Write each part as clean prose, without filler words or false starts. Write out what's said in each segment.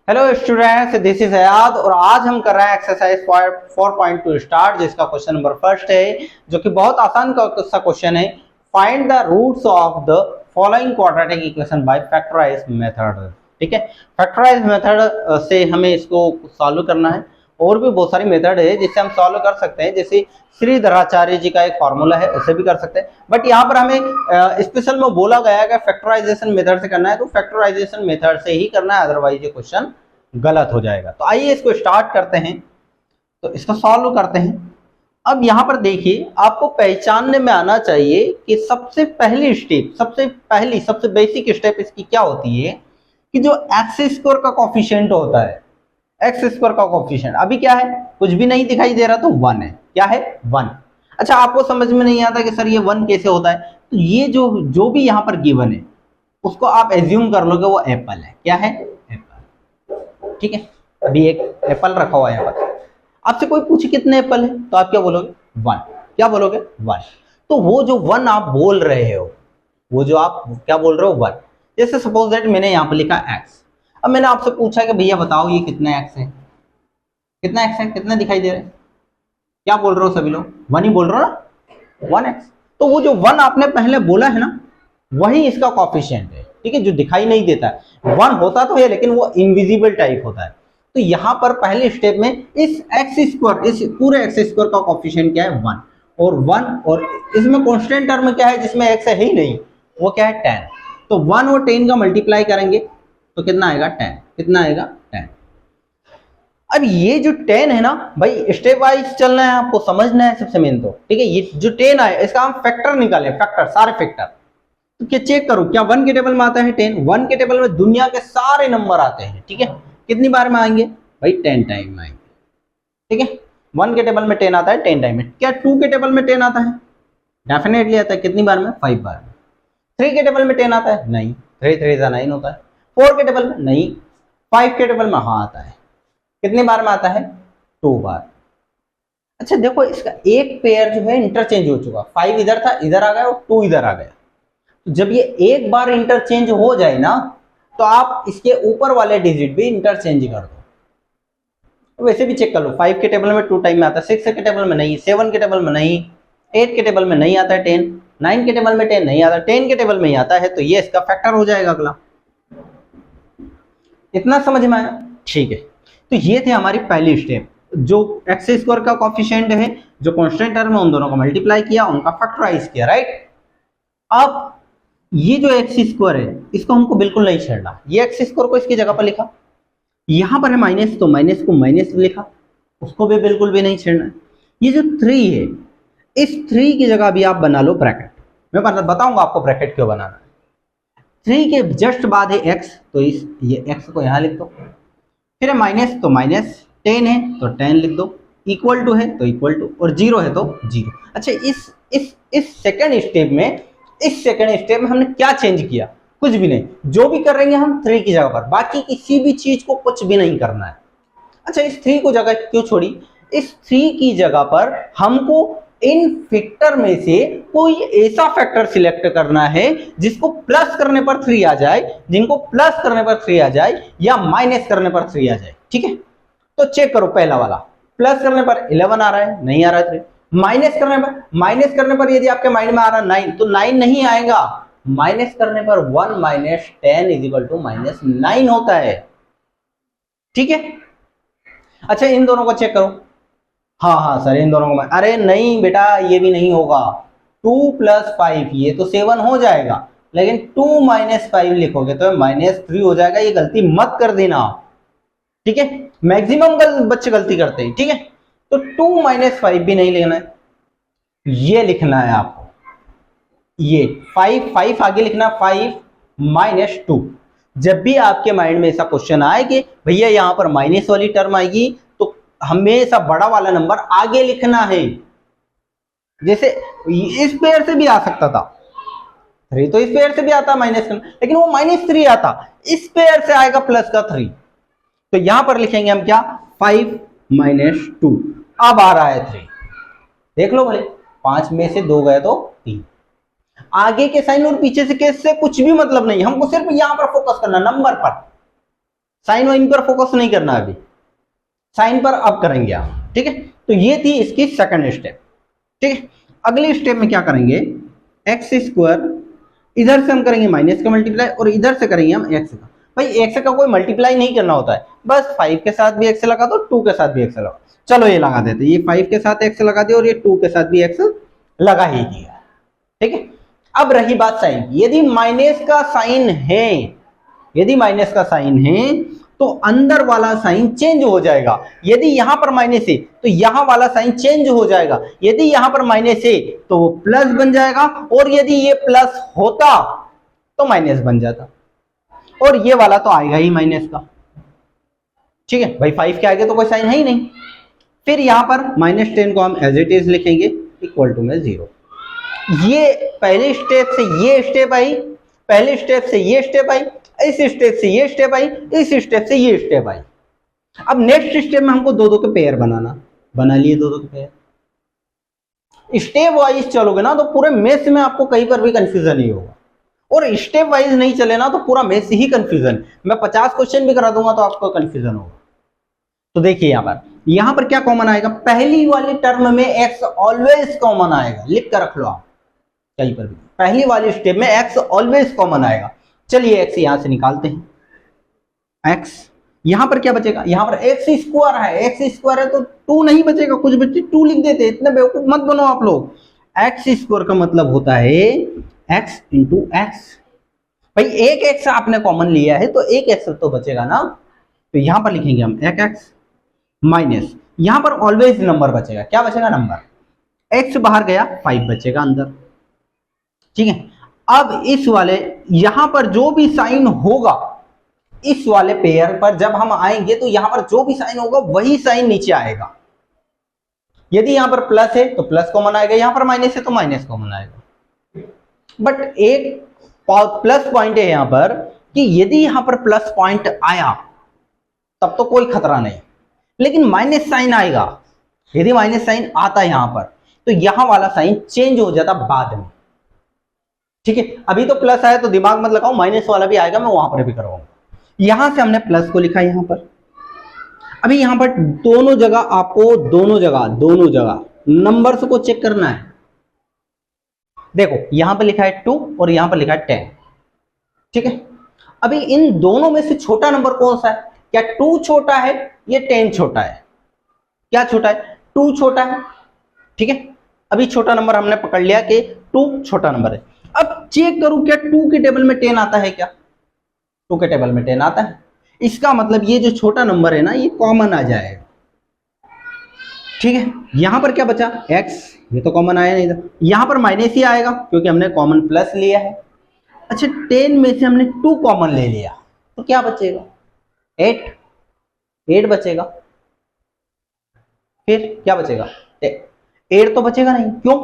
Hello students, this is Hayat और आज हम कर रहे हैं एक्सरसाइज 4.2 स्टार्ट, जिसका क्वेश्चन नंबर फर्स्ट है, जो कि बहुत आसान सा क्वेश्चन है। Find the roots of the following quadratic equation by factorise method. ठीक है, फैक्टराइज मेथड से हमें इसको सॉल्व करना है। और भी बहुत सारी मेथड है जिससे हम सॉल्व कर सकते हैं, जैसे श्रीधराचार्य जी का एक फॉर्मूला है, उससे भी कर सकते हैं। बट यहाँ पर हमें स्पेशल में बोला गया है कि फैक्टराइजेशन मेथड से करना है, तो फैक्टराइजेशन मेथड से ही करना है, अदरवाइज ये क्वेश्चन गलत हो जाएगा। तो आइए इसको स्टार्ट करते हैं, तो इसको सॉल्व करते हैं। अब यहाँ पर देखिए, आपको पहचानने में आना चाहिए कि सबसे पहली स्टेप, सबसे बेसिक स्टेप इसकी क्या होती है कि जो एक्स स्क्वायर का कोफिशिएंट होता है, एक्स स्क्वायर का कोफिशिएंट अभी क्या है, कुछ भी नहीं दिखाई दे रहा, तो 1 है। क्या है? 1। अच्छा, आपको समझ में नहीं आता कि सर ये 1 कैसे होता है, तो ये जो भी यहाँ पर गिवन है उसको आप एज्यूम कर लोगे वो एप्पल है। क्या है? एप्पल। ठीक है, अभी एक एप्पल रखा हुआ है यहाँ पर। आपसे कोई पूछे कितने एप्पल है, तो आप क्या बोलोगे? 1। क्या बोलोगे? 1। तो वो जो 1 आप बोल रहे हो, वो जो आप क्या बोल रहे हो? 1। जैसे सपोज दैट मैंने यहाँ पर लिखा x। अब मैंने आपसे पूछा कि भैया बताओ ये कितना x है, कितना x है, कितना दिखाई दे रहा है? क्या बोल रहे हो सभी लोग? 1 ही बोल रहे हो ना, 1x। तो वो जो 1 आपने पहले बोला है ना, वही इसका कोफिशिएंट है। ठीक है, जो दिखाई नहीं देता है। 1 होता तो है लेकिन वो इनविजिबल टाइप होता है। तो यहाँ पर पहले स्टेप में इस एक्स स्क्वायर, इस पूरे एक्स स्क्वायर का कोफिशिएंट क्या है? 1। और 1 और इसमें कांस्टेंट टर्म क्या है जिसमें x है ही नहीं, वो क्या है? 10। तो 1 और 10 का मल्टीप्लाई करेंगे तो कितना आएगा? 10। कितना आएगा? 10। अब ये जो 10 है ना भाई, स्टेप वाइज चलना है, आपको समझना है सबसे मेन तो। ठीक है, ये जो 10 आया इसका हम फैक्टर निकाले, फैक्टर, सारे फैक्टर। तो क्या चेक करो, क्या 1 के टेबल में आता है 10? 1 के टेबल में दुनिया के सारे नंबर आते हैं। ठीक है, कितनी बार में आएंगे भाई? 10 टाइम में आएंगे। ठीक है, 1 के टेबल में 10 आता है, 10 टाइम में। क्या 2 के टेबल में 10 आता है? डेफिनेटली आता है। कितनी बार में? 5 बार में। 3 के टेबल में 10 आता है? नहीं, 3 3 9 होता है। 4 के टेबल में? नहीं। 5 के टेबल में हाँ आता है। कितनी बार में आता है? 2 बार। अच्छा देखो, इसका एक पेयर जो है इंटरचेंज हो चुका। 5 इधर था, इधर आ गया, और 2 इधर आ गया। तो जब ये एक बार इंटरचेंज हो जाए ना, तो आप इसके ऊपर वाले डिजिट भी इंटरचेंज कर दो। वैसे भी चेक कर लो, 5 के टेबल में 2 टाइम में आता है, 6 के टेबल में नहीं, 7 के टेबल में नहीं, 8 के टेबल में नहीं आता है 10, 9 के टेबल में 10 नहीं आता, 10 के टेबल में ही आता है, तो ये इसका फैक्टर हो जाएगा अगला। इतना समझ में आया? ठीक है, तो ये थे हमारी पहली स्टेप। जो एक्स स्क्वायर का कोफिशिएंट है, जो कांस्टेंट टर्म है, उन दोनों को मल्टीप्लाई किया, उनका फैक्टराइज किया, राइट। अब ये जो एक्स स्क्वायर है इसको हमको बिल्कुल नहीं छेड़ना। ये एक्स स्क्वायर को इसकी जगह पर लिखा, यहां पर है माइनस, तो माइनस को माइनस लिखा, उसको भी बिल्कुल भी नहीं छेड़ना है। ये जो 3 है, इस 3 की जगह भी आप बना लो ब्रैकेट। मैं बताऊंगा आपको ब्रैकेट क्यों बनाना है। 3 के जस्ट बाद है x, तो ये x को यहां लिख दो। फिर है माइनस, तो माइनस, 10 है तो 10 लिख दो, इक्वल टू है तो इक्वल टू, और 0 है तो 0। अच्छा, इस सेकंड स्टेप में हमने क्या चेंज किया? कुछ भी नहीं। जो भी करेंगे हम 3 की जगह पर, बाकी किसी भी चीज को कुछ भी नहीं करना है। अच्छा, इस 3 को जगह क्यों छोड़ी? इस 3 की जगह पर हमको इन फैक्टर में से कोई ऐसा फैक्टर सिलेक्ट करना है जिसको प्लस करने पर 3 आ जाए, जिनको प्लस करने पर 3 आ जाए, या माइनस करने पर 3 आ जाए। ठीक है, तो चेक करो, पहला वाला प्लस करने पर 11 आ रहा है, नहीं आ रहा है 3। माइनस करने पर यदि आपके माइंड में आ रहा है 9, तो 9 नहीं आएगा। माइनस करने पर 1 माइनस 10 इक्वल टू माइनस 9 होता है। ठीक है, अच्छा इन दोनों को चेक करो। हाँ सर, इन दोनों को अरे नहीं बेटा, ये भी नहीं होगा। 2 + 5 ये तो 7 हो जाएगा, लेकिन 2 - 5 लिखोगे तो -3 हो जाएगा। ये गलती मत कर देना। ठीक है, मैक्सिमम बच्चे गलती करते हैं। ठीक है, तो 2 - 5 भी नहीं लिखना है, ये लिखना है आपको। ये 5 आगे लिखना, 5 - 2। जब भी आपके माइंड में ऐसा क्वेश्चन आए कि भैया यहां पर माइनस वाली टर्म आएगी, तो हमेशा बड़ा वाला नंबर आगे लिखना है। जैसे इस पेयर से भी आ सकता था 3, तो इस पेयर से भी आता माइनस करना, लेकिन वो -3 आता। इस पेयर से आएगा प्लस का 3, तो यहां पर लिखेंगे हम क्या? 5 - 2। अब आ रहा है 3, देख लो भले, 5 में से 2 गए तो 3। आगे के साइन और पीछे से केस से कुछ भी मतलब नहीं, हमको सिर्फ यहां पर फोकस करना, नंबर पर। साइन वाइन पर फोकस नहीं करना अभी, साइन पर अब करेंगे आप, ठीक है। तो ये थी इसकी सेकंड स्टेप, ठीक है। अगली स्टेप में क्या करेंगे, एक्स स्क्वायर, इधर से हम करेंगे माइनस का मल्टीप्लाई और इधर से करेंगे हम एक्स का। भाई एक्स का कोई मल्टीप्लाई नहीं करना होता है, बस 5 के साथ भी एक्स लगा दो, 2 के साथ भी एक्स लगा। चलो ये लगा देते, ये 5 के साथ एक्स लगा दिया और ये 2 के साथ भी एक्स लगा ही दिया, ठीक है। अब रही बात साइन, यदि माइनस का साइन है, यदि माइनस का साइन है तो अंदर वाला साइन चेंज हो जाएगा। यदि यहां पर माइनस है तो यहां वाला साइन चेंज हो जाएगा। यदि यहां पर माइनस है तो वो प्लस बन जाएगा, और यदि ये प्लस होता तो माइनस बन जाता, और ये वाला तो आएगा ही माइनस का, ठीक है भाई। 5 के आगे तो कोई साइन है ही नहीं। फिर यहां पर -10 को हम एज इट इज लिखेंगे इक्वल टू में 0। ये पहले स्टेप से ये स्टेप आई, पहले स्टेप से ये स्टेप आई, इस स्टेप से ये स्टेप आई, इस स्टेप से ये स्टेप आई। अब नेक्स्ट स्टेप में हमको दो दो के पेयर बनाना, बना लिए दो दो के पेयर। स्टेप वाइज चलोगे ना तो पूरे मेस में आपको कहीं पर भी कंफ्यूजन नहीं होगा, और स्टेप वाइज नहीं चले ना तो पूरा मेस ही कंफ्यूजन। मैं 50 क्वेश्चन भी करा दूंगा तो आपको कंफ्यूजन होगा। तो देखिए यहां पर क्या कॉमन आएगा, पहली वाली टर्म में एक्स ऑलवेज कॉमन आएगा, लिख कर रख लो आप कहीं पर भी, पहली वाली स्टेप में एक्स ऑलवेज कॉमन आएगा। चलिए एक्स यहां से निकालते हैं, एक्स यहां पर क्या बचेगा, यहां पर एक्स स्क्वायर है, एक्स स्क्वायर है तो 2 नहीं बचेगा, कुछ बच्चे 2 लिख देते, इतने बेवकूफ मत बनो आप लोग। एक्स स्क्वायर का मतलब होता है एक्स इंटू एक्स। भाई एक एक्स आपने कॉमन लिया है तो एक एक्स तो बचेगा ना, तो यहां पर लिखेंगे हम एक एक्स माइनस, यहां पर ऑलवेज नंबर बचेगा, क्या बचेगा नंबर, एक्स बाहर गया 5 बचेगा अंदर, ठीक है। अब इस वाले यहां पर जो भी साइन होगा, इस वाले पेयर पर जब हम आएंगे तो यहां पर जो भी साइन होगा वही साइन नीचे आएगा। यदि यहां पर प्लस है तो प्लस कॉमन आएगा, यहां पर माइनस है तो माइनस कॉमन आएगा। बट एक प्लस पॉइंट है यहां पर कि यदि यहां पर प्लस पॉइंट आया तब तो कोई खतरा नहीं, लेकिन माइनस साइन आएगा, यदि माइनस साइन आता है यहां पर तो यहां वाला साइन चेंज हो जाता बाद में, ठीक है। अभी तो प्लस आया तो दिमाग मत लगाओ, माइनस वाला भी आएगा, मैं वहां पर भी करवाऊंगा। यहां से हमने प्लस को लिखा यहां पर, अभी यहां पर दोनों जगह आपको दोनों जगह नंबर्स को चेक करना है। देखो यहां पर लिखा है 2 और यहां पर लिखा है 10, ठीक है। अभी इन दोनों में से छोटा नंबर कौन सा है, क्या 2 छोटा है या 10 छोटा है, क्या छोटा है, 2 छोटा है, ठीक है। अभी छोटा नंबर हमने पकड़ लिया कि 2 छोटा नंबर है। अब चेक करूं क्या 2 के टेबल में 10 आता है, क्या 2 के टेबल में 10 आता है, इसका मतलब ये जो छोटा नंबर है ना ये कॉमन आ जाएगा, ठीक है। यहां पर क्या बचा x, ये तो कॉमन आया नहीं था, यहां पर माइनस ही आएगा क्योंकि हमने कॉमन प्लस लिया है। अच्छा 10 में से हमने 2 कॉमन ले लिया तो क्या बचेगा 8 बचेगा। फिर क्या बचेगा 8 तो बचेगा नहीं, क्यों,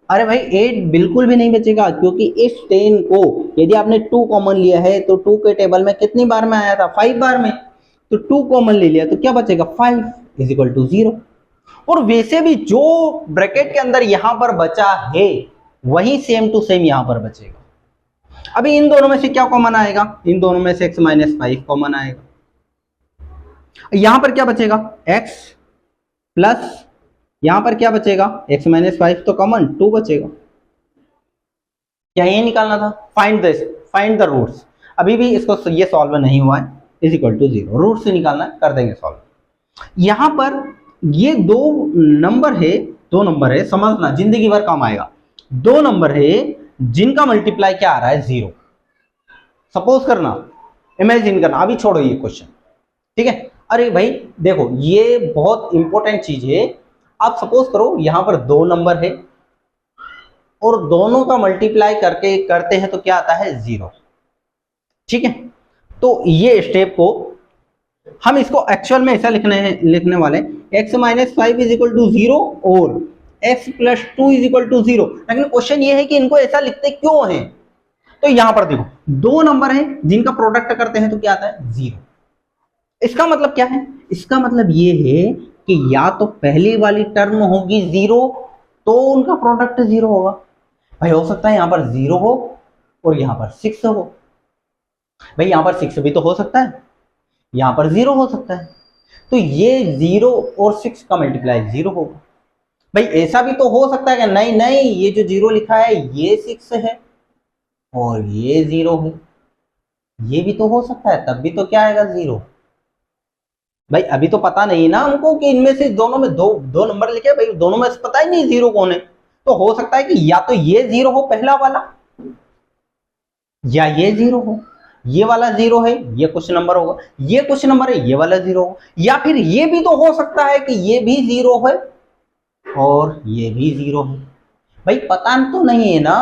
अरे भाई 8 बिल्कुल भी नहीं बचेगा, क्योंकि इस 10 को यदि आपने 2 कॉमन लिया है तो 2 के टेबल में कितनी बार में आया था 5 बार में, तो 2 कॉमन ले लिया तो क्या बचेगा 5 इज इक्वल टू 0। और वैसे भी जो ब्रैकेट के अंदर यहां पर बचा है वही सेम टू सेम यहां पर बचेगा। अभी इन दोनों में से क्या कॉमन आएगा, इन दोनों में से x माइनस 5 कॉमन आएगा, यहां पर क्या बचेगा x प्लस, यहां पर क्या बचेगा x माइनस 5 तो कॉमन 2 बचेगा। क्या ये निकालना था, फाइंड द रूट्स। अभी भी इसको ये सॉल्व नहीं हुआ है, इज इक्वल टू 0, रूट से निकालना है, कर देंगे सॉल्व। यहां पर ये दो नंबर है, समझना जिंदगी भर काम आएगा। 2 नंबर है जिनका मल्टीप्लाई क्या आ रहा है 0, सपोज करना, इमेजिन करना, अभी छोड़ो ये क्वेश्चन, ठीक है। अरे भाई देखो ये बहुत इंपॉर्टेंट चीज है। आप सपोज करो यहां पर 2 नंबर है और दोनों का मल्टीप्लाई करते हैं तो क्या आता है 0, ठीक है। तो ये स्टेप को हम इसको एक्चुअल में ऐसा लिखने वाले x minus 5 is equal to 0 और x plus 2 is equal to 0। लेकिन क्वेश्चन ये है कि इनको ऐसा लिखते क्यों है, तो यहां पर देखो 2 नंबर है जिनका प्रोडक्ट करते हैं तो क्या आता है 0। इसका मतलब क्या है, इसका मतलब ये है कि या तो पहली वाली टर्म होगी 0 तो उनका प्रोडक्ट 0 होगा। भाई हो सकता है यहां पर 0 हो और यहां पर 6 हो, भाई यहां पर 6 भी तो हो सकता है, यहाँ पर 0 हो सकता है, तो ये 0 और 6 का मल्टीप्लाई 0 होगा। भाई ऐसा भी तो हो सकता है कि नहीं नहीं, ये जो 0 लिखा है ये 6 है और ये 0 है, ये भी तो हो सकता है, तब भी तो क्या आएगा 0। भाई अभी तो पता नहीं ना हमको कि इनमें से दोनों में दो दो नंबर लिखे, भाई दोनों में से पता ही नहीं 0 कौन है, तो हो सकता है कि या तो ये 0 हो पहला वाला, या ये 0 हो, ये वाला 0 है, ये क्वेश्चन नंबर होगा, ये क्वेश्चन नंबर है, ये वाला 0 हो, या फिर ये भी तो हो सकता है कि ये भी 0 है और ये भी 0 है। भाई पता तो नहीं है ना,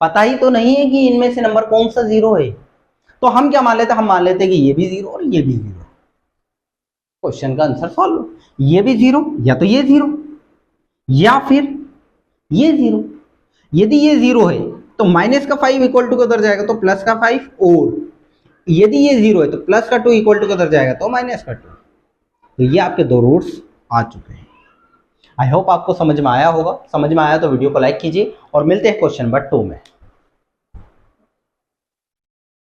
पता ही तो नहीं है कि इनमें से नंबर कौन सा 0 है, तो हम क्या मान लेते, हम मान लेते कि ये भी 0 और ये भी 0। क्वेश्चन का आंसर सॉल्व, ये भी 0 या तो ये 0 या फिर ये 0। यदि ये 0 है तो माइनस का 5 इक्वल टू के उधर जाएगा तो प्लस का 5, और यदि ये 0 है तो प्लस का 2 इक्वल टू के उधर जाएगा तो माइनस का 2। तो ये आपके दो रूट्स आ चुके हैं। आई होप आपको समझ में आया होगा, समझ में आया तो वीडियो को लाइक कीजिए और मिलते हैं क्वेश्चन नंबर 2 में।